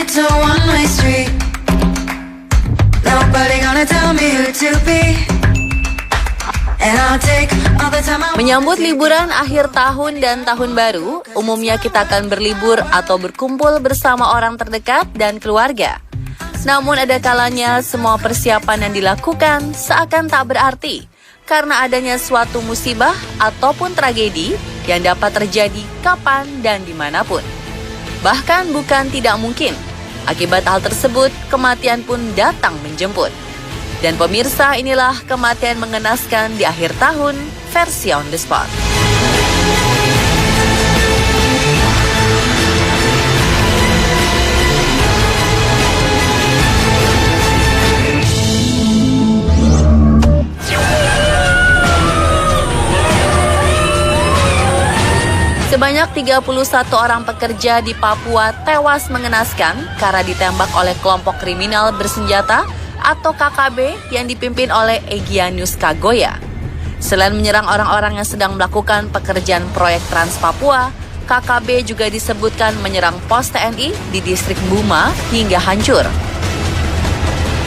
it's a one-way street. Nobody gonna tell me who to be. And I'll take all the time I want. Menyambut liburan akhir tahun dan tahun baru, umumnya kita akan berlibur atau berkumpul bersama orang terdekat dan keluarga. Namun ada kalanya semua persiapan yang dilakukan seakan tak berarti karena adanya suatu musibah ataupun tragedi yang dapat terjadi kapan dan dimanapun. Bahkan bukan tidak mungkin, akibat hal tersebut kematian pun datang menjemput. Dan pemirsa, inilah kematian mengenaskan di akhir tahun versi On The Spot. Sebanyak 31 orang pekerja di Papua tewas mengenaskan karena ditembak oleh kelompok kriminal bersenjata atau KKB yang dipimpin oleh Egyanus Kagoya. Selain menyerang orang-orang yang sedang melakukan pekerjaan proyek Trans Papua, KKB juga disebutkan menyerang pos TNI di distrik Buma hingga hancur.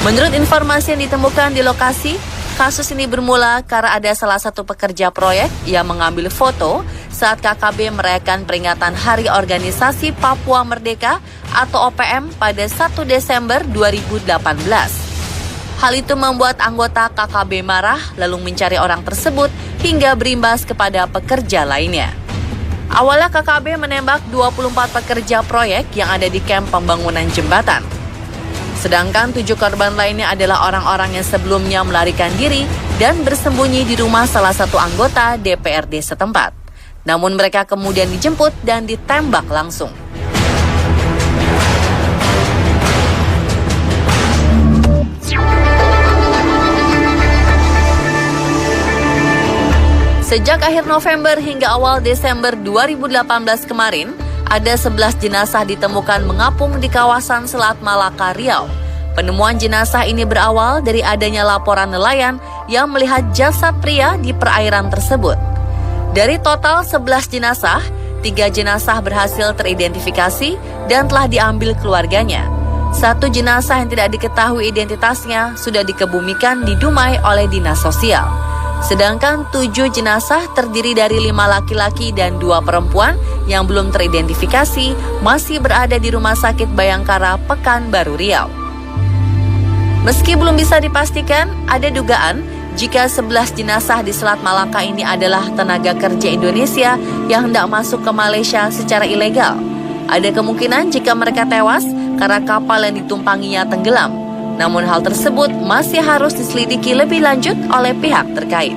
Menurut informasi yang ditemukan di lokasi, kasus ini bermula karena ada salah satu pekerja proyek yang mengambil foto saat KKB merayakan peringatan Hari Organisasi Papua Merdeka atau OPM pada 1 Desember 2018. Hal itu membuat anggota KKB marah lalu mencari orang tersebut hingga berimbas kepada pekerja lainnya. Awalnya KKB menembak 24 pekerja proyek yang ada di kamp pembangunan jembatan. Sedangkan 7 korban lainnya adalah orang-orang yang sebelumnya melarikan diri dan bersembunyi di rumah salah satu anggota DPRD setempat. Namun mereka kemudian dijemput dan ditembak langsung. Sejak akhir November hingga awal Desember 2018 kemarin, ada 11 jenazah ditemukan mengapung di kawasan Selat Malaka, Riau. Penemuan jenazah ini berawal dari adanya laporan nelayan yang melihat jasad pria di perairan tersebut. Dari total 11 jenazah, 3 jenazah berhasil teridentifikasi dan telah diambil keluarganya. 1 jenazah yang tidak diketahui identitasnya sudah dikebumikan di Dumai oleh Dinas Sosial. Sedangkan 7 jenazah terdiri dari 5 laki-laki dan 2 perempuan yang belum teridentifikasi masih berada di Rumah Sakit Bayangkara, Pekanbaru, Riau. Meski belum bisa dipastikan, ada dugaan jika 11 jenazah di Selat Malaka ini adalah tenaga kerja Indonesia yang hendak masuk ke Malaysia secara ilegal. Ada kemungkinan jika mereka tewas karena kapal yang ditumpanginya tenggelam. Namun hal tersebut masih harus diselidiki lebih lanjut oleh pihak terkait.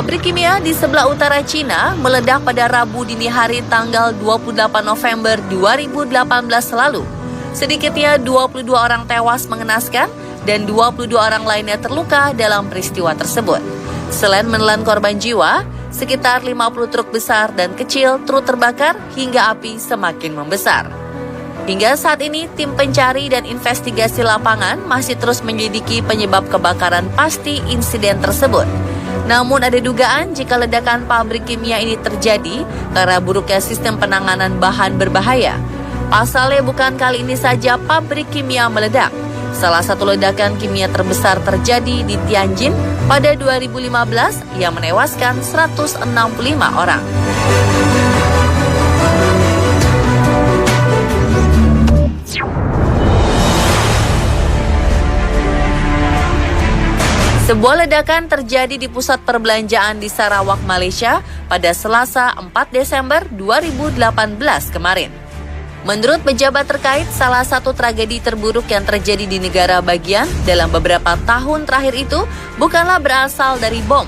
Pabrik kimia di sebelah utara Cina meledak pada Rabu dini hari tanggal 28 November 2018 lalu. Sedikitnya 22 orang tewas mengenaskan dan 22 orang lainnya terluka dalam peristiwa tersebut. Selain menelan korban jiwa, sekitar 50 truk besar dan kecil turut terbakar hingga api semakin membesar. Hingga saat ini, tim pencari dan investigasi lapangan masih terus menyelidiki penyebab kebakaran pasti insiden tersebut. Namun ada dugaan jika ledakan pabrik kimia ini terjadi karena buruknya sistem penanganan bahan berbahaya. Pasalnya bukan kali ini saja pabrik kimia meledak. Salah satu ledakan kimia terbesar terjadi di Tianjin pada 2015 yang menewaskan 165 orang. Sebuah ledakan terjadi di pusat perbelanjaan di Sarawak, Malaysia pada Selasa 4 Desember 2018 kemarin. Menurut pejabat terkait, salah satu tragedi terburuk yang terjadi di negara bagian dalam beberapa tahun terakhir itu bukanlah berasal dari bom.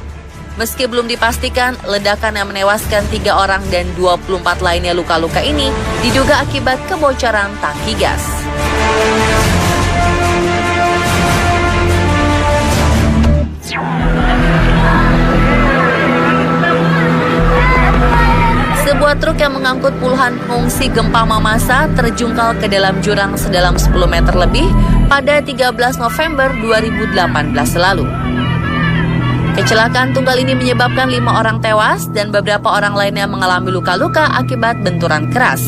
Meski belum dipastikan, ledakan yang menewaskan 3 orang dan 24 lainnya luka-luka ini diduga akibat kebocoran tangki gas. Sebuah truk yang mengangkut puluhan pengungsi gempa Mamasa terjungkal ke dalam jurang sedalam 10 meter lebih pada 13 November 2018 lalu. Kecelakaan tunggal ini menyebabkan 5 orang tewas dan beberapa orang lainnya mengalami luka-luka akibat benturan keras.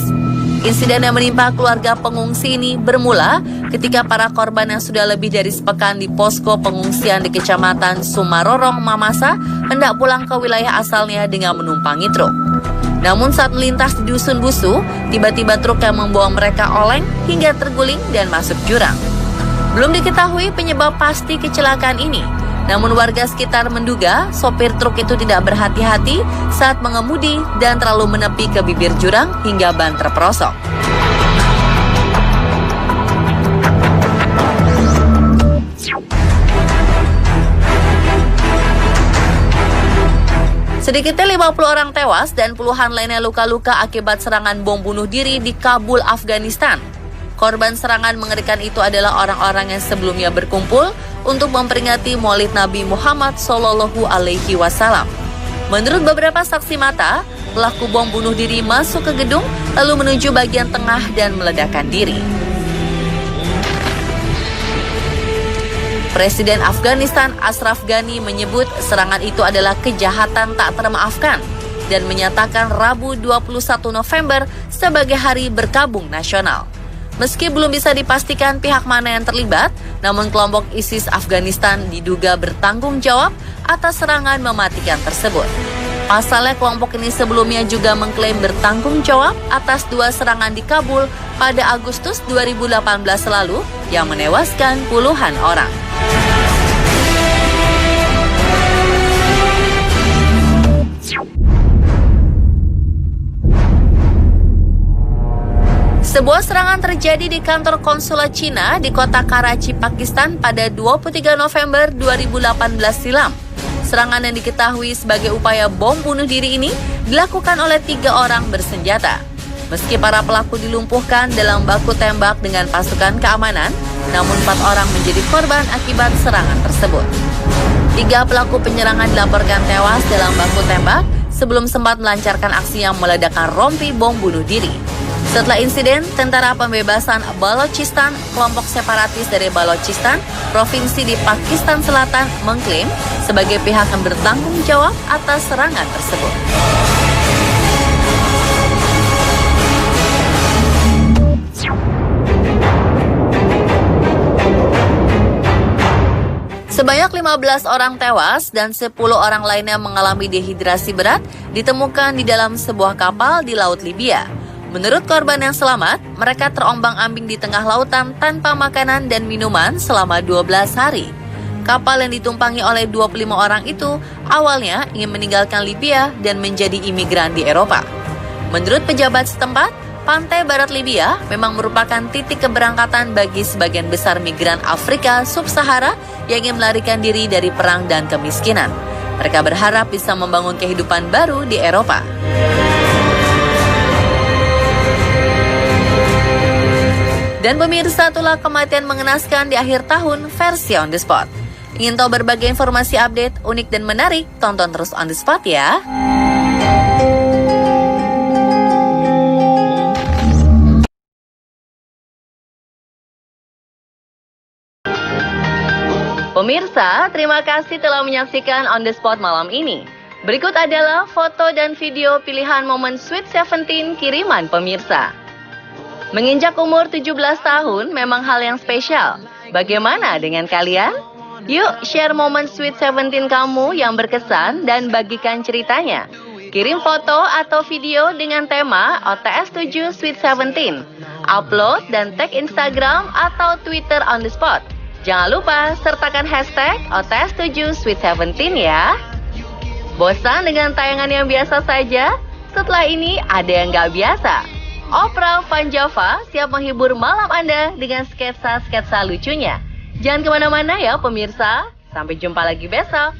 Insiden yang menimpa keluarga pengungsi ini bermula ketika para korban yang sudah lebih dari sepekan di posko pengungsian di Kecamatan Sumarorong, Mamasa hendak pulang ke wilayah asalnya dengan menumpangi truk. Namun saat melintas di Dusun Busu, tiba-tiba truk yang membawa mereka oleng hingga terguling dan masuk jurang. Belum diketahui penyebab pasti kecelakaan ini. Namun warga sekitar menduga sopir truk itu tidak berhati-hati saat mengemudi dan terlalu menepi ke bibir jurang hingga ban terperosok. Sedikitnya 50 orang tewas dan puluhan lainnya luka-luka akibat serangan bom bunuh diri di Kabul, Afghanistan. Korban serangan mengerikan itu adalah orang-orang yang sebelumnya berkumpul untuk memperingati Maulid Nabi Muhammad Shallallahu Alaihi Wasallam. Menurut beberapa saksi mata, pelaku bom bunuh diri masuk ke gedung lalu menuju bagian tengah dan meledakkan diri. Presiden Afghanistan Ashraf Ghani menyebut serangan itu adalah kejahatan tak termaafkan dan menyatakan Rabu 21 November sebagai hari berkabung nasional. Meski belum bisa dipastikan pihak mana yang terlibat, namun kelompok ISIS Afghanistan diduga bertanggung jawab atas serangan mematikan tersebut. Pasalnya kelompok ini sebelumnya juga mengklaim bertanggung jawab atas 2 serangan di Kabul pada Agustus 2018 lalu yang menewaskan puluhan orang. Sebuah serangan terjadi di kantor konsulat Cina di kota Karachi, Pakistan pada 23 November 2018 silam. Serangan yang diketahui sebagai upaya bom bunuh diri ini dilakukan oleh 3 orang bersenjata. Meski para pelaku dilumpuhkan dalam baku tembak dengan pasukan keamanan, namun 4 orang menjadi korban akibat serangan tersebut. 3 pelaku penyerangan dilaporkan tewas dalam baku tembak sebelum sempat melancarkan aksi yang meledakkan rompi bom bunuh diri. Setelah insiden, Tentara Pembebasan Balochistan, kelompok separatis dari Balochistan, provinsi di Pakistan Selatan, mengklaim sebagai pihak yang bertanggung jawab atas serangan tersebut. Sebanyak 15 orang tewas dan 10 orang lainnya mengalami dehidrasi berat ditemukan di dalam sebuah kapal di Laut Libya. Menurut korban yang selamat, mereka terombang-ambing di tengah lautan tanpa makanan dan minuman selama 12 hari. Kapal yang ditumpangi oleh 25 orang itu awalnya ingin meninggalkan Libya dan menjadi imigran di Eropa. Menurut pejabat setempat, pantai barat Libya memang merupakan titik keberangkatan bagi sebagian besar migran Afrika Sub-Sahara yang ingin melarikan diri dari perang dan kemiskinan. Mereka berharap bisa membangun kehidupan baru di Eropa. Dan pemirsa, itulah kematian mengenaskan di akhir tahun versi On The Spot. Ingin tahu berbagai informasi update, unik dan menarik? Tonton terus On The Spot ya. Pemirsa, terima kasih telah menyaksikan On The Spot malam ini. Berikut adalah foto dan video pilihan momen Sweet 17 kiriman pemirsa. Menginjak umur 17 tahun memang hal yang spesial. Bagaimana dengan kalian? Yuk share momen Sweet 17 kamu yang berkesan dan bagikan ceritanya. Kirim foto atau video dengan tema OTS 7 Sweet 17. Upload dan tag Instagram atau Twitter On The Spot. Jangan lupa sertakan hashtag OTS 7 Sweet 17 ya. Bosan dengan tayangan yang biasa saja? Setelah ini ada yang gak biasa. Opera Van Java siap menghibur malam Anda dengan sketsa-sketsa lucunya. Jangan kemana-mana ya pemirsa. Sampai jumpa lagi besok.